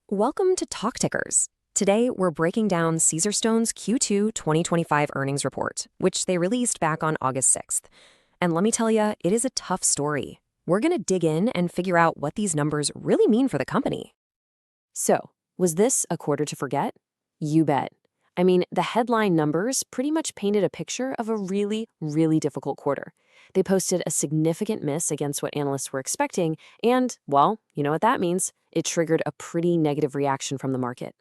Welcome to Talk Tickers. Today, we're breaking down Caesarstone's Q2 2025 earnings report, which they released back on August 6th. And let me tell you, it is a tough story. We're going to dig in and figure out what these numbers really mean for the company. So, was this a quarter to forget? You bet. I mean, the headline numbers pretty much painted a picture of a really, really difficult quarter. They posted a significant miss against what analysts were expecting, and, well, you know what that means. It triggered a pretty negative reaction from the market.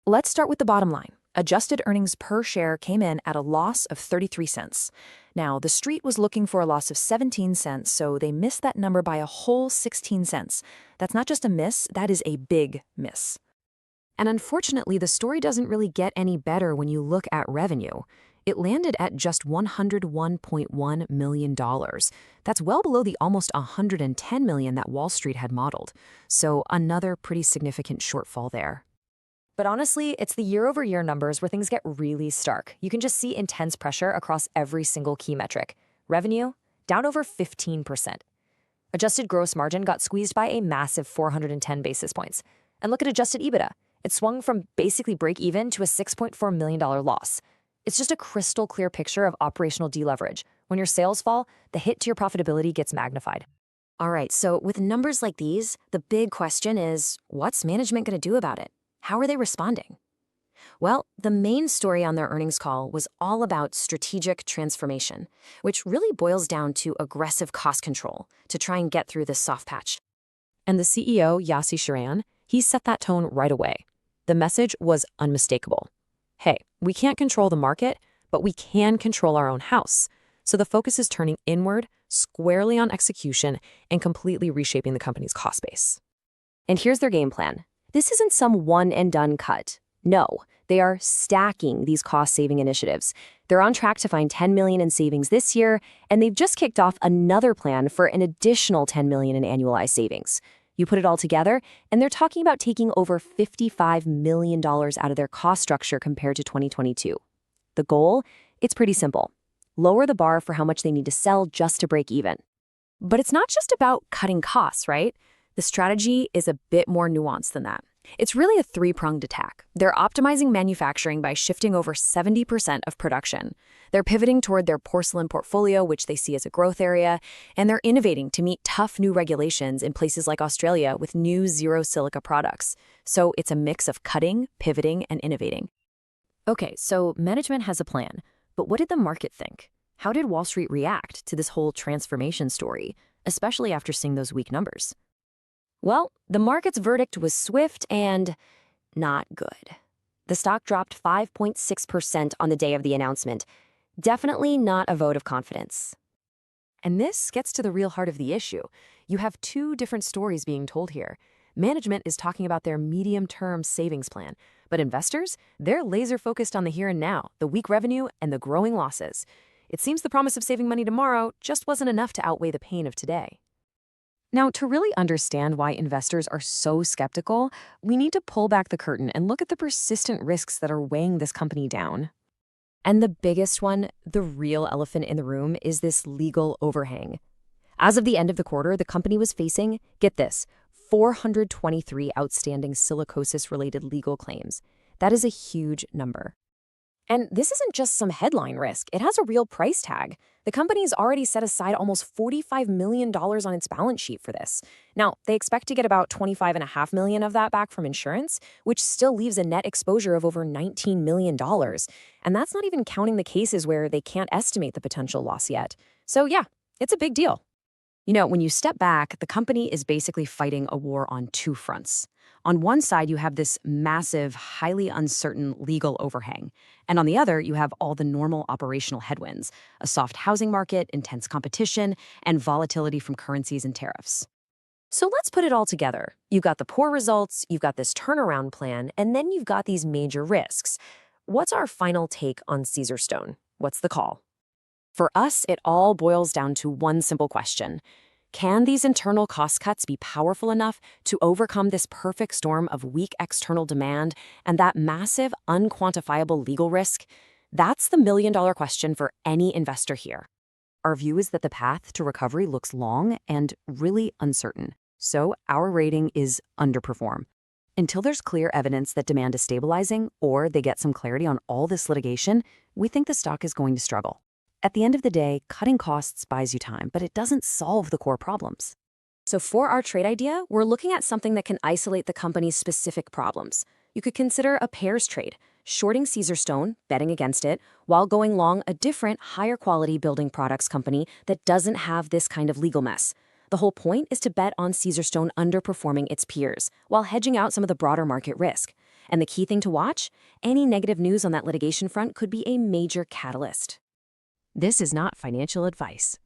Let's start with the bottom line. Adjusted earnings per share came in at a loss of 33 cents. Now, the street was looking for a loss of 17 cents, so they missed that number by a whole 16 cents. That's not just a miss, that is a big miss. And unfortunately, the story doesn't really get any better when you look at revenue. It landed at just $101.1 million. That's well below the almost $110 million that Wall Street had modeled. So another pretty significant shortfall there. But honestly, it's the year-over-year numbers where things get really stark. You can just see intense pressure across every single key metric. Revenue, down over 15%. Adjusted gross margin got squeezed by a massive 410 basis points. And look at adjusted EBITDA. It swung from basically break-even to a $6.4 million loss. It's just a crystal clear picture of operational deleverage. When your sales fall, the hit to your profitability gets magnified. All right, so with numbers like these, the big question is, what's management going to do about it? How are they responding? Well, the main story on their earnings call was all about strategic transformation, which really boils down to aggressive cost control to try and get through this soft patch. And the CEO, Yassi Sharan, he set that tone right away. The message was unmistakable. Hey, we can't control the market, but we can control our own house. So the focus is turning inward, squarely on execution, and completely reshaping the company's cost base. And here's their game plan. This isn't some one-and-done cut. No, they are stacking these cost-saving initiatives. They're on track to find $10 million in savings this year, and they've just kicked off another plan for an additional $10 million in annualized savings. You put it all together, and they're talking about taking over $55 million out of their cost structure compared to 2022. The goal? It's pretty simple. Lower the bar for how much they need to sell just to break even. But it's not just about cutting costs, right? The strategy is a bit more nuanced than that. It's really a three-pronged attack. They're optimizing manufacturing by shifting over 70% of production. They're pivoting toward their porcelain portfolio, which they see as a growth area, and they're innovating to meet tough new regulations in places like Australia with new zero silica products. So it's a mix of cutting, pivoting, and innovating. Okay, so management has a plan, but what did the market think? How did Wall Street react to this whole transformation story, especially after seeing those weak numbers? Well, the market's verdict was swift and not good. The stock dropped 5.6% on the day of the announcement. Definitely not a vote of confidence. And this gets to the real heart of the issue. You have two different stories being told here. Management is talking about their medium-term savings plan, but investors, they're laser-focused on the here and now, the weak revenue and the growing losses. It seems the promise of saving money tomorrow just wasn't enough to outweigh the pain of today. Now, to really understand why investors are so skeptical, we need to pull back the curtain and look at the persistent risks that are weighing this company down. And the biggest one, the real elephant in the room, is this legal overhang. As of the end of the quarter, the company was facing, get this, 423 outstanding silicosis-related legal claims. That is a huge number. And this isn't just some headline risk. It has a real price tag. The company's already set aside almost $45 million on its balance sheet for this. Now, they expect to get about $25.5 million of that back from insurance, which still leaves a net exposure of over $19 million. And that's not even counting the cases where they can't estimate the potential loss yet. So yeah, it's a big deal. You know, when you step back, the company is basically fighting a war on two fronts. On one side, you have this massive, highly uncertain legal overhang. And on the other, you have all the normal operational headwinds, a soft housing market, intense competition, and volatility from currencies and tariffs. So let's put it all together. You've got the poor results, you've got this turnaround plan, and then you've got these major risks. What's our final take on Caesarstone? What's the call? For us, it all boils down to one simple question. Can these internal cost cuts be powerful enough to overcome this perfect storm of weak external demand and that massive, unquantifiable legal risk? That's the million-dollar question for any investor here. Our view is that the path to recovery looks long and really uncertain, so our rating is underperform. Until there's clear evidence that demand is stabilizing or they get some clarity on all this litigation, we think the stock is going to struggle. At the end of the day, cutting costs buys you time, but it doesn't solve the core problems. So for our trade idea, we're looking at something that can isolate the company's specific problems. You could consider a pairs trade, shorting Caesarstone, betting against it, while going long a different, higher quality building products company that doesn't have this kind of legal mess. The whole point is to bet on Caesarstone underperforming its peers, while hedging out some of the broader market risk. And the key thing to watch? Any negative news on that litigation front could be a major catalyst. This is not financial advice.